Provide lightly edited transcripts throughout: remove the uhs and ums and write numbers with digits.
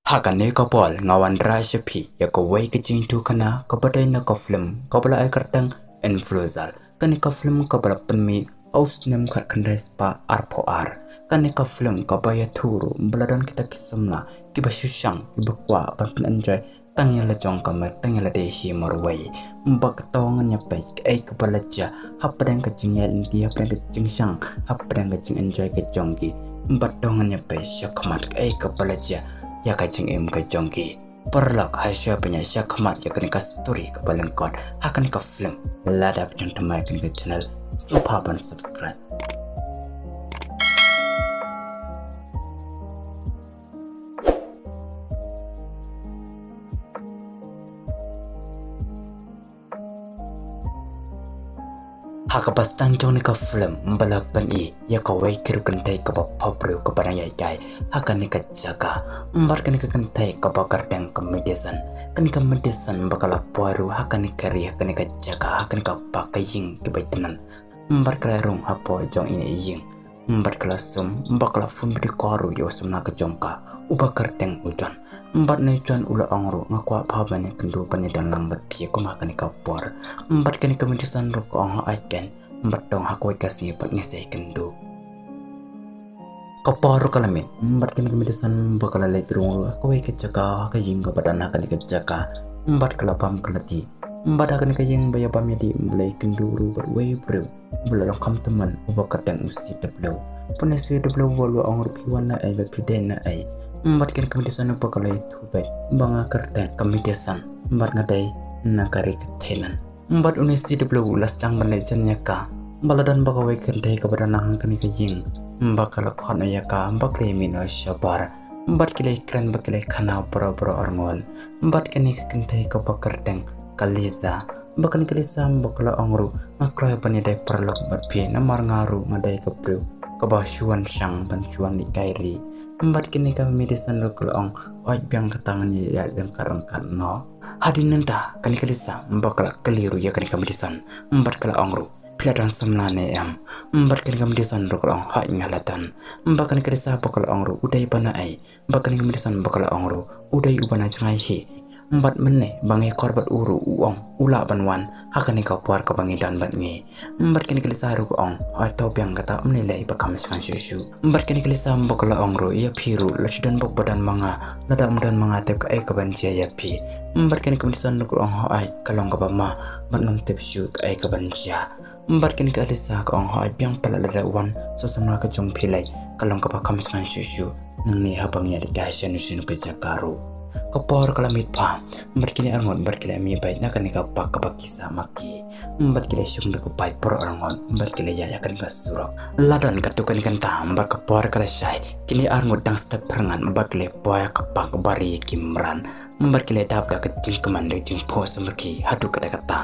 Hakane kapal ngawan rasya pi ya ko wai kicing tu kana kapadai na ka film kabala ay kartang influencer kani ka film kabala penmi aus nem khat khandai spa arpo ar kani ka film kabaya thuru baladan kita kisamna kiba shushang kiba kwa pan enjoy tangya la jong kama tangya la dehi marwai mbak tawang nya pai ai kabala ja hapadang ka jingel india hapadang ka jingshang hapadang ka jing enjoy ka jonggi mbak tawang nya pai shakmat ai kabala ja ya kacing kacongki perlak hasya punya syakmat ya kini ka story ke balengkot akan ka film ladap yang temai kini ke channel lupa ban subscribe. Hakabastan jong ni ka film mbalak ban I ya ka wai kiru kentai ka ba popru ka barang yai kai hakan ni ka jaga mbar kan ka kentai ka ba kardang ka medicine kan ka medicine bakala poru hakan ni kari hakan ni ka jaga hakan ka pa ka ying ki baitanan mbar kala rong hapo jong ini ying mbar kala sum bakala fun bi koru yo sumna ka jongka uba kardang ujon mbat ne chuan ula angro ngakwa phabane kendu pani dan lambat phi ko ma kani ka por mbat kani komedisan ro ko ang aiken mbat dong hakoi kasi pat ngesei kendu ko por kalamin mbat kani komedisan bakala le trung ro ko ke jaga ka ying ka badana kani ka jaga mbat kala pam kalati mbat kani ka ying baya pam yadi mulai kendu ro ber we bro bulalong kam teman uba kadang usi deblo punesi deblo walu angro piwana ai ba pidena ai mbat kini komedisan pakalai tubai banga kerta komedisan mbat ngadai nakari ketelan mbat unisi de blu lastang manajan ka baladan bagawai kentai kepada nahang kani kajing mbakala khana yaka mbakle mino shabar mbat kile kran bakle khana boro armon mbat kini kentai ka bakarteng kaliza bakan kalisa mbakala angru ngakrai bani dai perlok bat pie namar ngaru ngadai ke bru kabashuan sang bansuan di kairi mbat kini kami medisan rokol ong oi biang katangan ya dan karangkan no hadin nenta kani kalisa mbakala keliru ya kani kami medisan mbat kala ongru piladan semlane am mbat kani kami medisan rokol ong ha ingalatan mbak kani kalisa bakal ongru udai bana ai mbak kani kami medisan bakal ongru udai ubana jangai hi mbat mene bangi korbat uru uong ula banwan hakani ka puar ka bangi dan bat ngi mbat kini kelisa ru ong ai tau biang kata menilai bakam sangan susu mbat kini kelisa mbokla ong ro ia piru lachdan bok badan manga lada mudan manga tep ka ai ka ban ya pi mbat kini kemisan ru ong ai kalong ka bama bat ngam tep shu ka ai ka ban mbat kini kelisa ka ong ai biang pala lada wan so sama ka jong pilai kalong ka bakam sangan susu nang ni habang ya di kasya nusin ka jakaru kapor kalamit pa mbat kini arngon mbat kile mi bai na kanika pak ka bakisa maki mbat kile syung de pai por arngon mbat kile ya kan ka surok ladan katukan ikan ta mbat kapor kala syai kini arngon dang step perangan mbat kile poya ka pak bari kimran mbat kile tap da kecing kemande jing pos merki hadu kata kata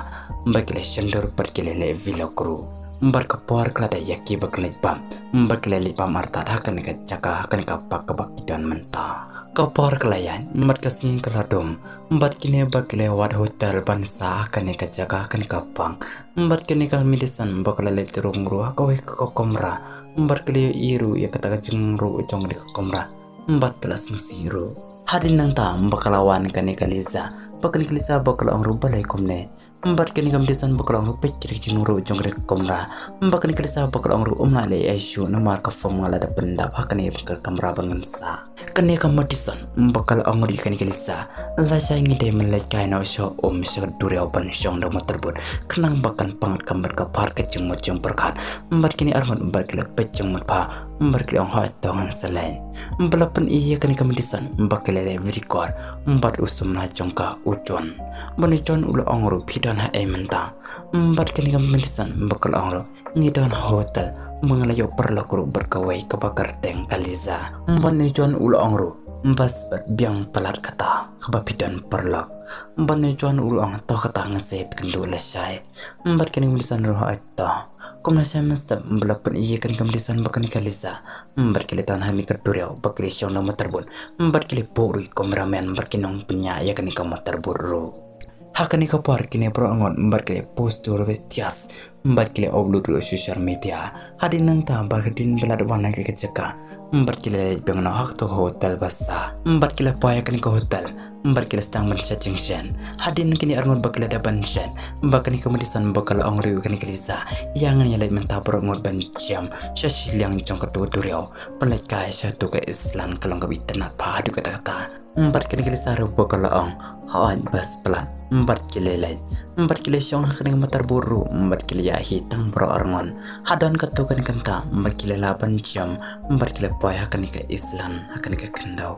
mbat kile syendur mbat kile le vilokru mbat kapor kala da yaki bakle pam mbat kile li pam arta hakan ka jaka hakan ka pak ka bakidan menta kapor kelayan mbat kasing keladum mbat kini bakile wad hotel bansa kane ka jaga kan kapang mbat kini ka medisan bakala le terung ru akawe ko komra mbat kile iru ya kata jeng ru ujong di komra mbat kelas musiru hadin nang ta bakalawan kane kaliza bakani kalisa bakala ru balai komne mbat kini ka medisan bakala ru pekiri jeng ru ujong di komra bakani kalisa bakala ru umna le aisyu namar ka formula da pendap hakane bakal kamra bangensa kani ka medisan bakal angri kani kalisa la sai ngi de men le kai no sho sha dureo ban shong da motorbut kenang bakan pangat kambar ka par ka jeng mo jeng perkat mbat kini arman mbat kile peceng mot pa mbat kile ong ha tongan selain mbalapan iya kani ka medisan bakal le vrikor mbat usum na jongka ujon bani jon ulo angro pidan ha ementa mbat kani ka medisan bakal angro ngi dan hotel mengalayo perlaku berkawai kebakar teng kaliza mbani jon ulo angro mbas bat biang pelat kata kebapidan perlak mbani jon ulo ang to kata ngeset kendu lesai mbat kani medisan roh aita komna semester mbalapan iya kani medisan bakani kaliza mbat kile tan hani kedureo bakri syong nama terbun mbat kile boru komramen berkinong punya ya kani kamu terburu Hakani ka par kini pro angon mbarkele postur bestias mbarkele upload ro social media hadin nang ta barkadin belad wana ke keceka mbarkele bengno hak to hotel basa mbarkele paya kani ko hotel mbarkele stang man sa junction hadin kini arngon bakala da banshan bakani ko medisan bakal angri kani kelisa yang nyalai menta pro ngon ban jam sa silang jong ka tu dureo pelai kai sa tu ka islam kalong ka bitana pa du kata kata mbarkele kelisa ro bakal ang hawan bas pelan empat kile syong hakning matar buru empat kile ya hitang bro arngon hadan katukan kanta empat kile 8 jam empat kile poy hakani ka islan hakani ka kendau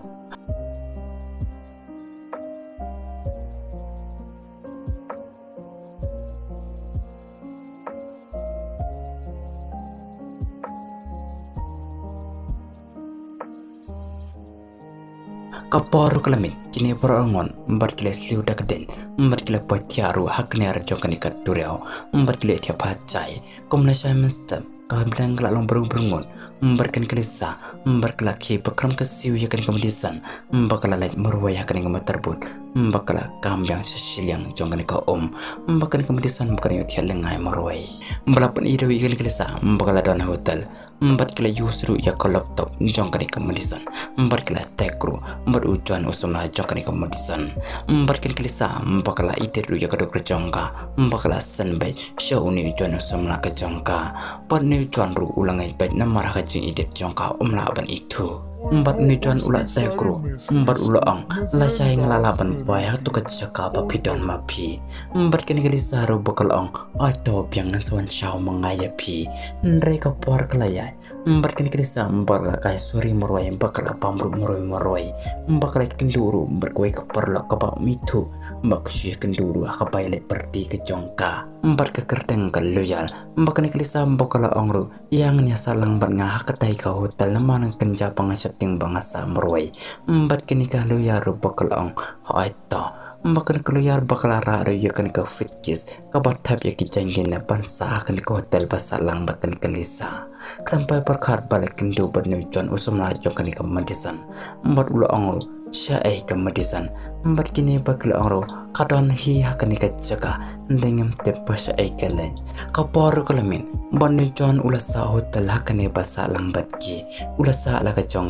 kaporu kelamit kini perangon empat kile sliu dakden empat kile potiaru hakni arjo kanikat dureo empat kile tiap hacai komna Simon Step kablang kelalong berungun empat kelisa empat kelaki bekram kesiu ya kani kemedisan empat kelalait merwaya kani kematarbut empat kelak kambang sesilang jong kani ka empat kani kemedisan bukan yang tiap lengai merwai balapan idawi kani kelisa empat keladana hotel empat kila yusru ya ke laptop jong kani kemedisan empat kila tekru empat ujuan usumna jong kani kemedisan empat kini kelisa empat kila idir ya ke dokter jongka empat kila senbai syau ni ujuan usumna ke jongka empat ni ujuan ru ulangai baik namara kajing idir jongka ban itu empat ni ujuan ulat tekru empat ulaang lasai ngelalaban bayar tu kecaka papidon mapi empat kini kelisa ru bakal ang atau biang nasuan syau mengayapi mereka por kelaya empat kini kelisa empat kai suri morwai bakal pamru morwai bakal kenduru berkuai keperla kabak mitu bak syih kenduru akapai le perti ke jongka empat kekerteng ke loyal empat kini kelisa bakal angru yang nya salang bat ngah ketai ka hotel namanang kenja pangasap ting bangasa morwai empat kini ka loyal bakal ang haita makan keluar bakal rara ya kan ke fitkis kabar tab ya kijangin na bansa akan ke hotel basalang bakan kelisa sampai perkar balik kendu bernu John usum lajong kan ke medisan empat ulo angro syai ke medisan empat kini bakal angro kadon hi akan ke jaga dengan tepa syai kelen kapor kelamin bernu John ulasa hotel akan basalang batki ulasa la kajong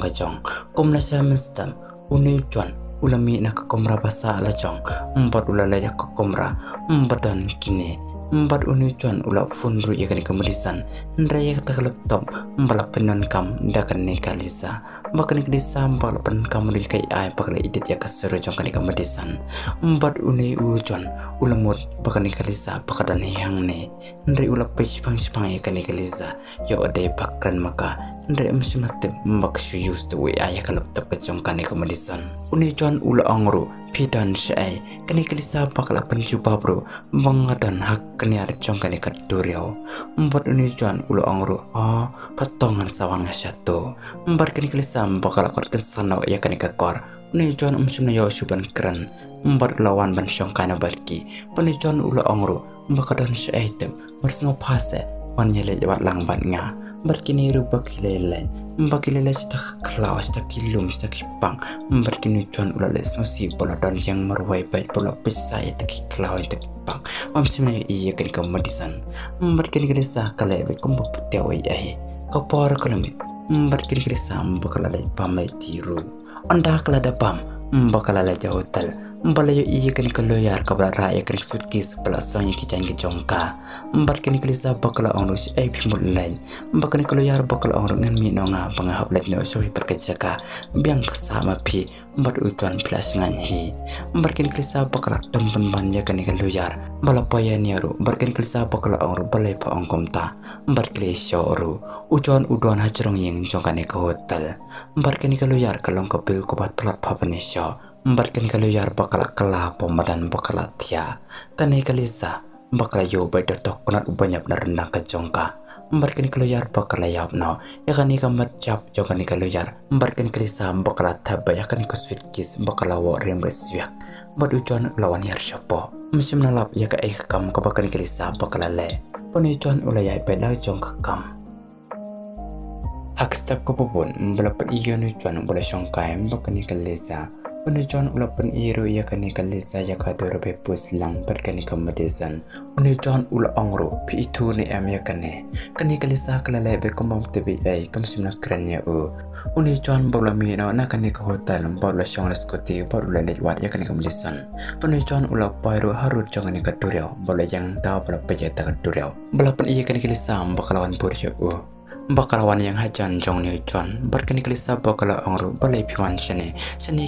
komna Simon Step uni John ulami nak komra basa lajong empat ulala ya komra empat kini empat unujuan ulap fundru ya kan kemedisan raya kata laptop empat penon kam dakan ne kalisa bahkan kelisa empat pen kam lu kai ai pakle idit ya keseru jong kan kemedisan empat unujuan ulamut bahkan kalisa pakadan yang ne ndai ulap page pang ya kan kalisa yo ade pakran maka ndai msimat mbak syus tu ai ka laptop kejong kan kemedisan unujuan ula angru pidan syai kani kelisa bakal penjuba bro bangadan hak kani arjong kani kaduriau empat unujuan ulo angru patongan sawan ngasyatu empat kani kelisa bakal akor kesana ya kani kakor unujuan umsumna yo suban keren empat lawan ban syong kana barki unujuan ulo angru bakadan syai tem bersama pase panyele jawat langban nga berkini rubak kilele mbakilele stak klawas tak kilum stak pang berkini cuan ulale sosi bola dan yang merwai baik bola pesai tak klawas tak pang amsimnya iya kan kemedisan berkini kedesa kalebe kumbu putewai kapor kalamit berkini kedesa bakalale pamai tiru anda kalada pam bakalale hotel mbalayo iya kan kaloyar kabla raya kan sutkis pelasanya kijang kijongka kan kelisa bakal onus pimul lain kan kaloyar bakal onus ngan minonga pangahap let no sohi perkejaka biang sama pi ujuan plus ngan hi kan kelisa bakal tempen banya kan kaloyar balapaya niaru kan kelisa bakal onus balai pa ongkomta kelisa oru ujuan hajrong yang jongkane ke hotel kan kaloyar kalong kebil kubat telat papanesyo kan kaloyar bakal kalah pemadan bakal tia kan kalisa bakal yo bader tok kunat ubanya benar rendang ke jongka kan kaloyar bakal yap no ya kan kamat cap jokan kaloyar kan kalisa bakal tabaya kan ke sweet kiss bakal lawa rembes swiak ujuan lawan yar syapo musim nalap ya ka kam ka bakal kalisa bakal le ujuan ulayai bela jongka kam hak step ko popon bala per iyo ujuan bola syongkai bakal kalisa Unujon ulapan iru ya kani kalisa ya kador bepus lang berkani kemudian unujon ula ongro pi itu ni am ya kani kalisa kalale be komam tebi ai kamsimna kranya unujon bola mino na kani ke hotel bola shong skoti bola le wat ya kani kemudian unujon ula pairu harut jangan ni kadurau bola yang ta bola pejata kadurau bola pan iya kani kalisa bakalawan purjo bakalawan yang hajan jong ni jon berkani kalisa bakala ongru balai piwan sene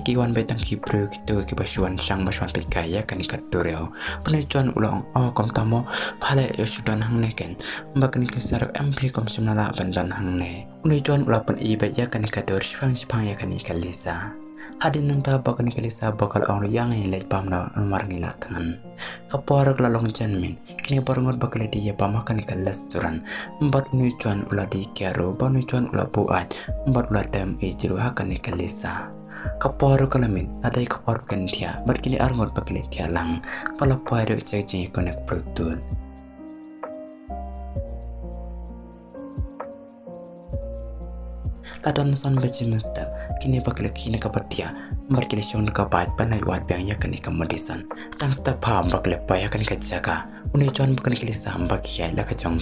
kiwan betang ki pro gitu ki basuan sang basuan pikaya kani kadureo penai jon ulang kom tamo pale yo sudan hang neken bakani kalisa MP kom simnala bandan hang ne unai jon ulapan i ya kani kadur sipang ya kani kalisa hadin nang ta bakani kalisa bakal ongru yang ilai pamna umar ngila tangan kapor lalong janmin kini barengot bakal dia pamakan ikan restoran empat nujuan ulah di kero banujuan ulah buat empat ulah dem ijru hakan ikan lisa kapor kalamin ada kapor kentia berkini arngot bakal dia lang pala pairu cek konek produk ladon san baci mesta kini bakal kini kapatia markile shong kapat panai wat bang ya kani kamadisan tang sta pham bakal pa ya kani kajaka uni jon bakal kili sam bakia la kajong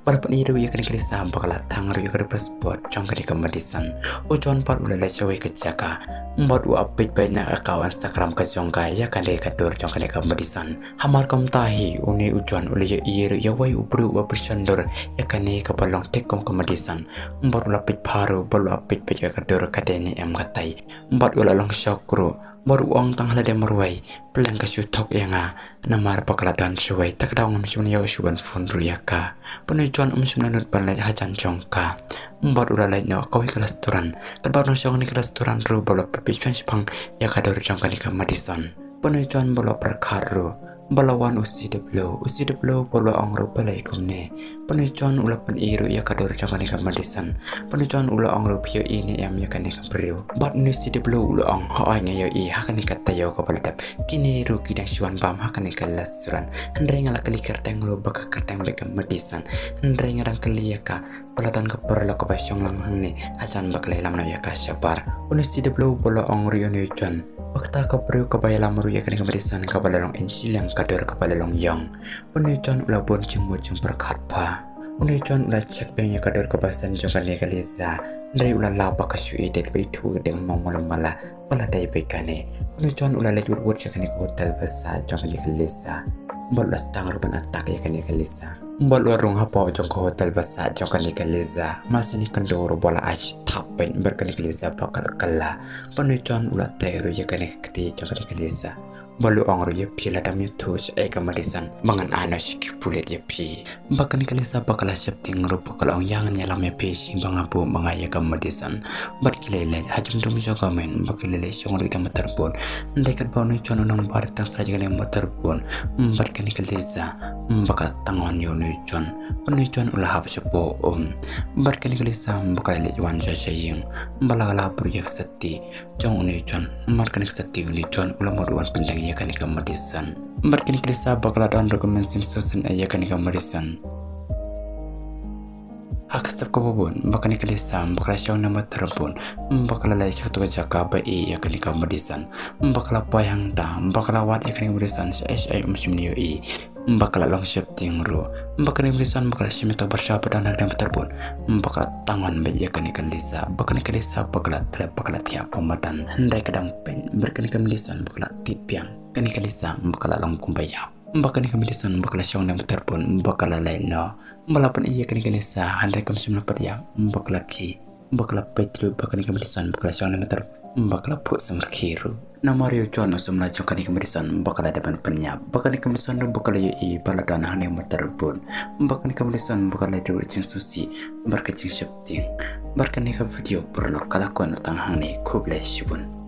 balapan iru ya kani kili sam bakal tang ru ya kani passport jong kani kamadisan u jon par ulala chawai kajaka mbot u update pa na account Instagram kajong ka ya kani kadur jong kani kamadisan hamar kam tahi uni u jon uli ya iru ya wai ubru wa bersandor ya kani kapalong tek kom kamadisan mbot ula pit paru bolu apit peja kadur kadeni em katai mbot ula long syokru baru uang tang halade marwai pelang kasyutok yanga namar pakaladan suwai tak daung msumna ya usuban fundru yaka penujuan msumna nut balai hajan jongka mbot ula lai no kau kelas turan kadbar no syong ni kelas turan ru bolu pepisan sepang ya kadur jongka ni kamadison penujuan bolu perkaru balawan usi deblo bolo ongro balai kumne penujuan ula pen iru ya kadur jangkani kamadisan penujuan ula ongro pio ini am ya kani kampriu bat nusi deblo ula ong haai ngayo i hakani katayo kabalatap kini ru kidang syuan bam hakani kalasuran hendrai ngala kali kerteng ru baka kerteng beka madisan hendrai ngarang kali yaka pelatan kaperla kabasyong lang hangni hajan baklai lamna yaka syabar unusi deblo bolo ongro yonujuan wakta kapriu kabaya lamaru ya kani kamadisan kabalalong enjilang kadur kabalalong yang penujuan ula bon jengmu jeng perkat pa penujuan ula cek bengnya kadur kabasan jengkan ya kaliza dari ula lapa kasui dari baitu dengan mongolong mala pala dari bekane penujuan ula lejur wud jengkan ya hotel besar jengkan ya kaliza mbot ula setang rupan atak ya kani kaliza mbot ula rung hapa jeng ke hotel besar jengkan ya kaliza masa ni kendoro bola aj tapen berkani kaliza bakal kala penujuan ula teru ya kani keti jengkan ya kaliza balu ongro ya pi la dam tuch ai kamadisan mangan ana shiki pulet ya pi bakani kalisa bakala shapting ro bakala ong yang nya lam ya pi sing bangabu mangaya kamadisan bat kilele hajum dum joga men bakilele shongro ida matarbon ndai kat bawno chono nang bar tang saja ne matarbon bakani kalisa bakal tangon yo ne chon puni chon ula hab shapo bakani kalisa bakale wan ja shaying balagala project satti jong ne chon markani satti ne chon ula modwan pendang ya kani kamadisan markini klisa bakala dan rekomendasi sosen ya kani kamadisan akasap kabubun bakani klisa bakala syang nama terbun bakala lai cak tuga jaka bai ya kani kamadisan bakala payang da bakala wat ya kani kamadisan ai umsimniyo i bakala long shifting ro bakani kamadisan bakala shimito bersapa dan agam terbun bakala tangan bai ya kani kalisa bakani kalisa bakala tlep bakala tiap pematan hendai kadang pen berkani kamadisan bakala tipiang kani kalisa bakala long kumbaya bakani kamadisan bakala syang nama terbun bakala lain no balapan iya kani kalisa hendai kamsimna padiang bakala ki bakala petru bakani kamadisan bakala syang nama terbun bakala pu samkiru namario jono semla jongkani kamadisan bakala depan penya bakani kamadisan bakala i baladan hane materbun bakani kamadisan bakala itu jeng susi barkacing shifting barkani ka video perlo kala kon tang hane kuble shibun